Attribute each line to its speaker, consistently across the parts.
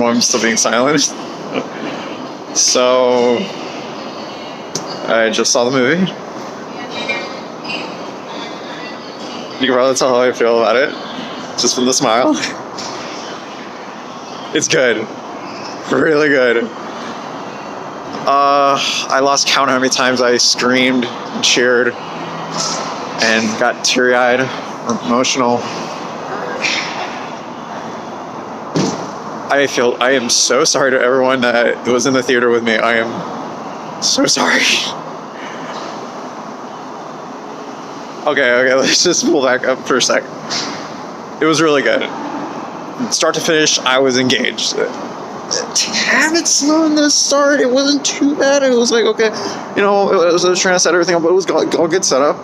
Speaker 1: everyone still being silent. So I just saw the movie. You can probably tell how I feel about it, just from the smile. It's good. Really good. I lost count how many times I screamed and cheered and got teary-eyed or emotional. I am so sorry to everyone that was in the theater with me. I am so sorry. Okay, let's just pull back up for a sec. It was really good. Start to finish, I was engaged. Damn, it's slow in the start. It wasn't too bad. It was like, okay, it was trying to set everything up, but it was all good setup.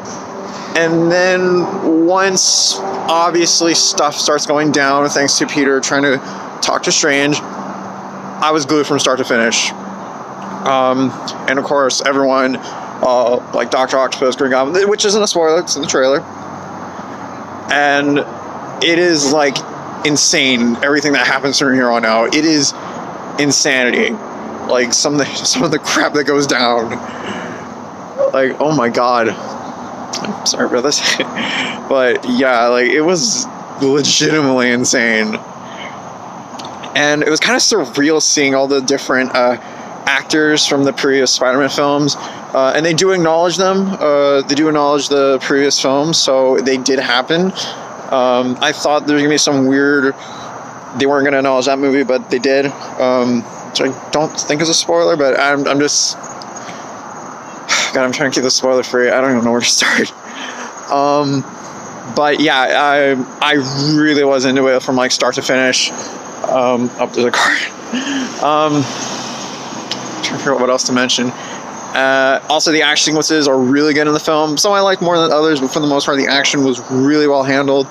Speaker 1: And then once, obviously, stuff starts going down, thanks to Peter trying to talk to Strange, I was glued from start to finish. And of course, everyone, like Dr. Octopus, Green Goblin, which isn't a spoiler, it's in the trailer. And it is, like, insane, everything that happens from here on out. It is insanity. Like, some of the crap that goes down. Like, oh my god. I'm sorry about this. But, yeah, like, it was legitimately insane. And it was kind of surreal seeing all the different actors from the previous Spider-Man films. And they do acknowledge them. They do acknowledge the previous films, so they did happen. I thought there was going to be some weird... They weren't going to acknowledge that movie, but they did. Which I don't think is a spoiler, but I'm just... God, I'm trying to keep this spoiler free. I don't even know where to start. But yeah, I really was into it from like start to finish. Up to the card. Trying to figure out what else to mention. Also, the action sequences are really good in the film. Some I like more than others, but for the most part, the action was really well handled.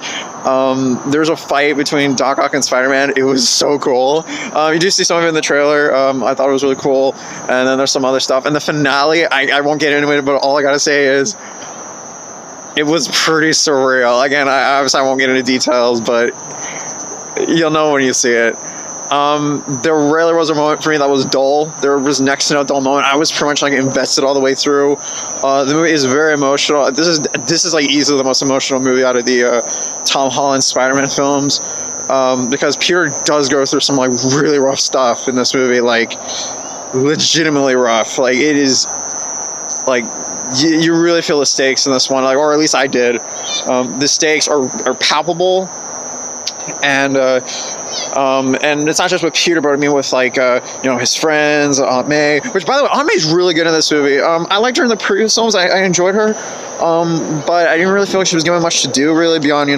Speaker 1: There's a fight between Doc Ock and Spider-Man. It was so cool. You do see some of it in the trailer. I thought it was really cool. And then there's some other stuff. And the finale, I won't get into it, but all I gotta say is it was pretty surreal. Again, obviously I won't get into details, but you'll know when you see it. There rarely was a moment for me that was dull. There was next to no dull moment. I was pretty much like invested all the way through. The movie is very emotional. This is like easily the most emotional movie out of the Tom Holland Spider-Man films, because Peter does go through some like really rough stuff in this movie, like legitimately rough. Like it is like you really feel the stakes in this one, like, or at least I did. The stakes are palpable. And it's not just with Peter, but I mean with like his friends, Aunt May. Which, by the way, Aunt May's really good in this movie. I liked her in the previous films. I enjoyed her, but I didn't really feel like she was given much to do really beyond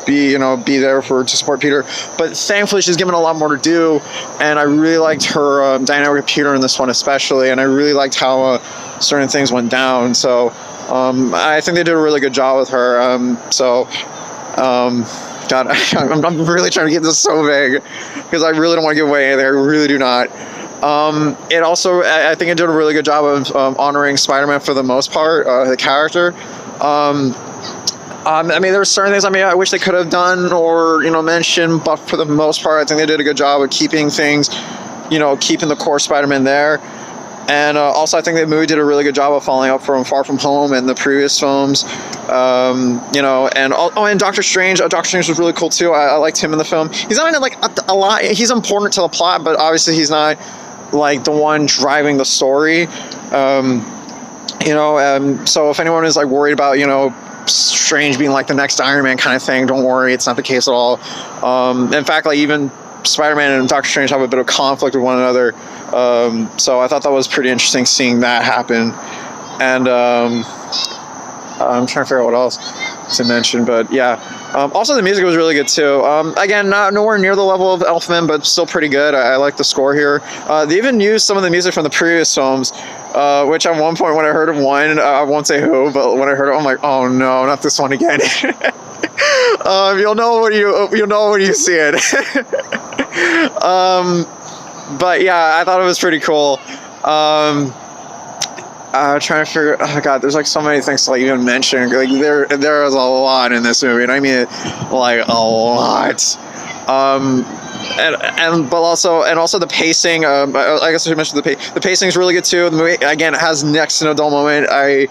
Speaker 1: be there to support Peter. But thankfully, she's given a lot more to do, and I really liked her dynamic with Peter in this one especially, and I really liked how certain things went down. So I think they did a really good job with her. God, I'm really trying to keep this so vague because I really don't want to give away anything. I really do not. It also, I think it did a really good job of honoring Spider-Man for the most part, the character. I mean, there were certain things I wish they could have done or mentioned, but for the most part, I think they did a good job of keeping things, keeping the core Spider-Man there. And also, I think the movie did a really good job of following up from Far From Home and the previous films. And Doctor Strange. Doctor Strange was really cool too. I liked him in the film. He's not in like a lot. He's important to the plot, but obviously he's not like the one driving the story. So if anyone is like worried about Strange being like the next Iron Man kind of thing, don't worry, it's not the case at all. In fact, like even Spider-Man and Doctor Strange have a bit of conflict with one another. So I thought that was pretty interesting seeing that happen. And I'm trying to figure out what else to mention, but yeah. Also, the music was really good too. Again, not nowhere near the level of Elfman, but still pretty good. I like the score here. They even used some of the music from the previous films, which at one point when I heard of one, I won't say who, but when I heard it, I'm like, oh no, not this one again. You'll know when you see it. But yeah, I thought it was pretty cool. Trying to figure. Oh god, there's like so many things to like even mention. Like there is a lot in this movie, and I mean like a lot. But also the pacing. I guess I should mention the pacing is really good too. The movie again has next to no dull moment. I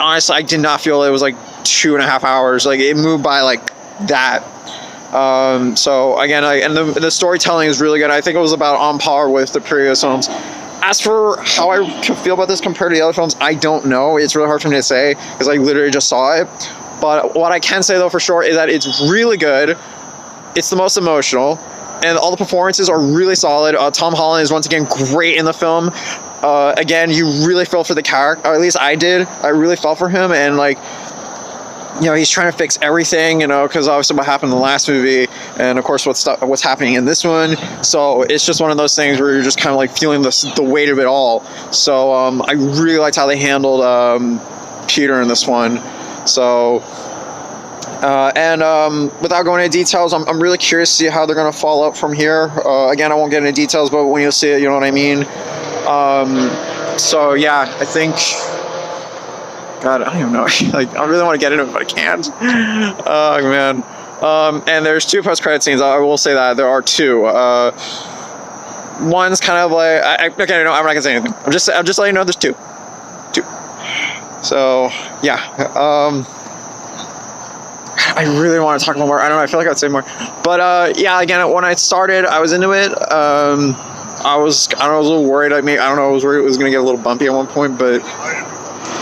Speaker 1: honestly I did not feel it was like 2.5 hours. Like it moved by like that. So again, and the storytelling is really good. I think it was about on par with the previous films. As for how I feel about this compared to the other films, I don't know. It's really hard for me to say because I literally just saw it. But what I can say though for sure is that it's really good. It's the most emotional, and all the performances are really solid. Tom Holland is once again great in the film. Again, you really feel for the character, or at least I did. I really felt for him, and like, you know, he's trying to fix everything, you know, because obviously what happened in the last movie, and of course what's happening in this one. So it's just one of those things where you're just kind of like feeling the weight of it all. So I really liked how they handled Peter in this one. So without going into details, I'm really curious to see how they're going to follow up from here. Again, I won't get into details, but when you see it, you know what I mean. So yeah, I think. God, I don't even know. Like, I really want to get into it, but I can't. Oh man. And there's 2 post-credit scenes. I will say that there are 2. One's kind of like okay, no, I'm not gonna say anything. I'm just letting you know there's 2. So yeah. I really want to talk more. I don't know. I feel like I'd say more, but yeah. Again, when I started, I was into it. I was a little worried. I was worried it was gonna get a little bumpy at one point, but.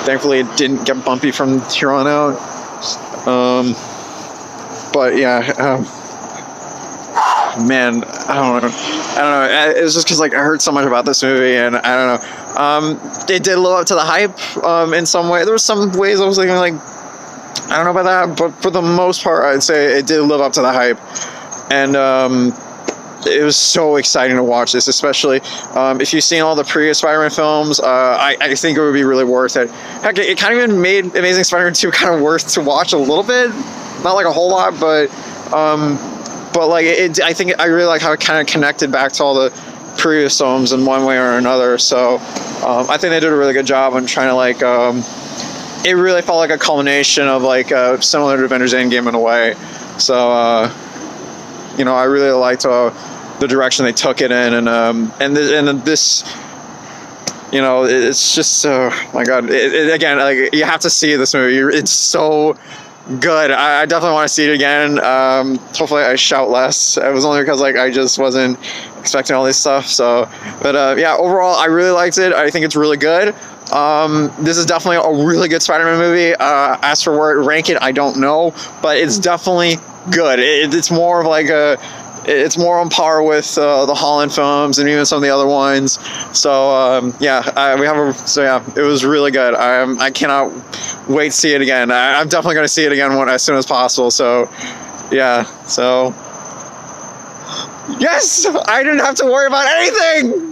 Speaker 1: Thankfully, it didn't get bumpy from here on out. But yeah, man, I don't know. It was just because like I heard so much about this movie, and I don't know. It did live up to the hype in some way. There were some ways I was thinking like, I don't know about that, but for the most part, I'd say it did live up to the hype, and. It was so exciting to watch this, especially if you've seen all the previous Spider-Man films. I think it would be really worth it. Heck, it kind of even made Amazing Spider-Man 2 kind of worth to watch a little bit. Not like a whole lot, but like I think I really like how it kind of connected back to all the previous films in one way or another. So I think they did a really good job on trying to like. It really felt like a culmination of like similar to Avengers Endgame in a way. So you know, I really liked. The direction they took it in, and this, you know, it's just my God. Again, like you have to see this movie. It's so good. I definitely want to see it again. Hopefully, I shout less. It was only because like I just wasn't expecting all this stuff. So, but yeah, overall, I really liked it. I think it's really good. This is definitely a really good Spider-Man movie. As for where it rank it, I don't know, but it's definitely good. It's more of like it's more on par with the Holland films and even some of the other ones. So yeah, it was really good. I cannot wait to see it again. I'm definitely going to see it again as soon as possible. So yeah, so yes, I didn't have to worry about anything.